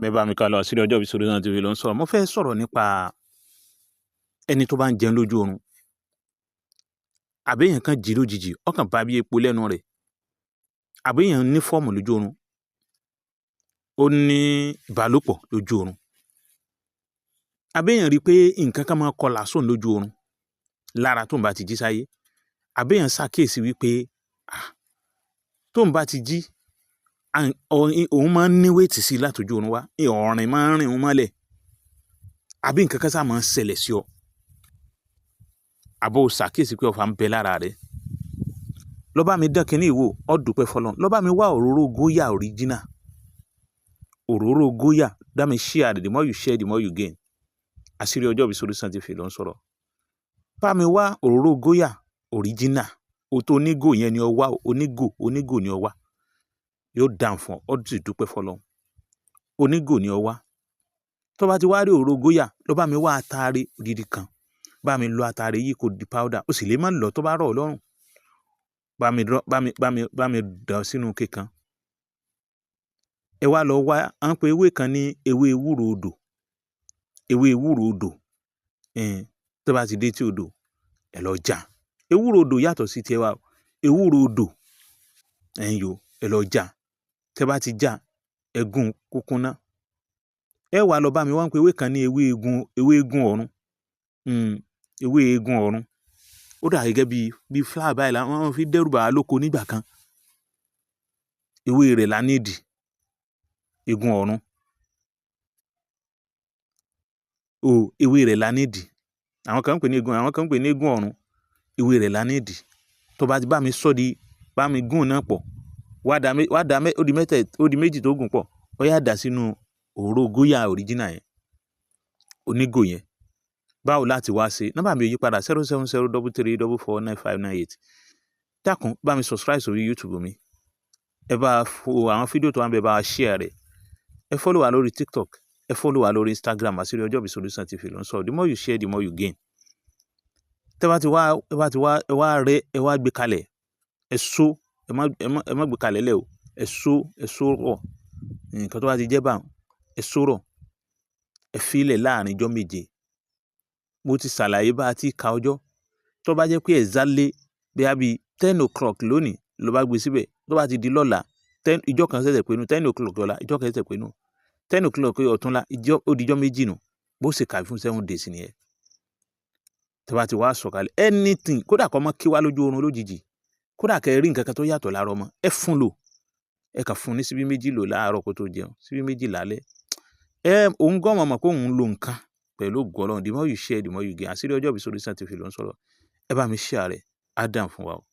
Bẹ́ẹ̀ mi ká lọ àṣírí ọjọ́ ìbí Solution TV ló ń sọ̀rọ̀. Mo fẹ́ sọ̀rọ̀ nípa ẹni tó bá ń jẹun lójú oorun. Àbẹ́yàn kan jí lójijì, ọkàn bá bí epo lẹ́nu rẹ̀. Àbẹ́yàn ní fọ́ọ̀mù lójú oorun. Ó ní ìbálòpọ̀ lójú oorun. Àbẹ́yàn rí pé nǹkan kan máa kọlà sóun lójú oorun lára tóun bá ti jí sáyé. Àbẹ́yàn ṣàkíyèsí wípé tóun bá ti jí òun máa ń ní wéètì sí i látọjú oorun wá, ọ̀rìn máa ń rìn òun mọ́lẹ̀. Àbí nǹkan kan sá máa ń ṣẹlẹ̀ sí ọ. Àbó ṣàkíyèsí pé ọfà ń bẹ lára rẹ̀. Lọ bá mi dán kinní ìwò, ó dúpẹ́ fọlọ́run. Lọ bá mi wá òróró Goya original. Òróró Goya, that means share, the more you share, the more you gain. Àṣírí ọjọ́ ìbí Solution TV ló ń sọ̀rọ̀. Bá mi wá òróró Goya original. Òtó onígò yẹn ni ọ wá, onígò ni ọ wá. Yóò dàn fún ọ, ó sì dúpẹ́ fọlọ́run. Onígò ni ọ wá. Tó bá ti wá rí òróró Goya, lọ bá mi wá atare odidi kan. Bá mi lọ atare yìí kó di powder. Ó sì lè má lọ tó bá rọ̀ ọ́ lọ́rùn. Bá mi dà sínú ike kan. Ẹ wá lọ wá, à ń pe ewé kan ní ewé ewúro odò. Ewé ewúro odò. Tó bá ti dé tí odò, ẹ lọ já. Ewúro odò yàtọ̀ sí ti ẹ wá. Ewúro odò, ẹ lọ já. Tẹ́ bá ti já, ẹ gún kúkúná. Ẹ wá lọ bá mi wá ń pe ewé kan ní ewé eégún ọ̀run. Ewé eégún ọ̀run. Ó dà gẹ́gẹ́ bí flower báyìí la wọ́n fi dẹ́rù bà á lóko nígbà kan. Ewé rẹ̀ la nídìí. Eégún ọ̀run. Ewé rẹ̀ la nídìí. Àwọn kan ń pè ní eégún, àwọn kan ń pè ní eégún ọ̀run. Ewé rẹ̀ la nídìí. Tó bá ti bá mi bá mi gún náà pọ̀. Wá dà ó di méjì tó gùn pọ̀. Ó yá dà sínú òróró Goya original yẹn. Onígò yẹn. Báwo láti wá ṣe? Nọ́mbà mi ò yí padà 07033449598. Dákun bá mi subscribe sórí YouTube mi. Ẹ bá fo àwọn fídíò tó wà ńbẹ̀ bá wa share rẹ̀. Ẹ follow wa lórí TikTok. Ẹ follow wa lórí Instagram. Àṣírí ọjọ́ ìbí Solution TV ló ń sọ̀rọ̀. The more you share, the more you gain. Tẹ́ bá ti wá rẹ, ẹ wá gbé kalẹ̀. Ẹ so, ẹ má gbé kalẹ̀ lẹ́ o. Ẹ so rọ̀. Nǹkan tó bá ti jẹ́ bá ẹ so rọ̀. Ẹ fi ilẹ̀ láàrin ọjọ́ méje. Mo ti ṣàlàyé bá ti ka ọjọ́. Tó bá jẹ́ pé exactly bí 10 o'clock lónìí ló bá gbé síbẹ̀. Tó bá ti di lọ́la, ìjọ kan ṣẹ̀ṣẹ̀ pé nú 10 o'clock lọ́la, ìjọ kan ṣẹ̀ṣẹ̀ pé nú 10 o'clock ọ̀túnla, ó di ọjọ́ méjì nù. Bó ṣe kà fún 7 days nìyẹn. Tó bá ti wá sọ̀kalẹ̀ anything, kódà kó má kí wá lójú oorun lójijì. Kódà kẹ́ rí nǹkan kan tó yàtọ̀ lára ọmọ, ẹ fún lò. Ẹ kà fún ní síbí méjì lò láàárọ̀ kó tó jẹun, síbí méjì lálẹ́. Òun gan mọ̀ pé òun lo nǹkan pẹ̀lú ògo Ọlọ́run. The more you share, the more you gain. Àṣírí ọjọ́ ìbí Solution TV ló ń sọ̀rọ̀. Ẹ bá mi share rẹ̀, á dàn fún wa o.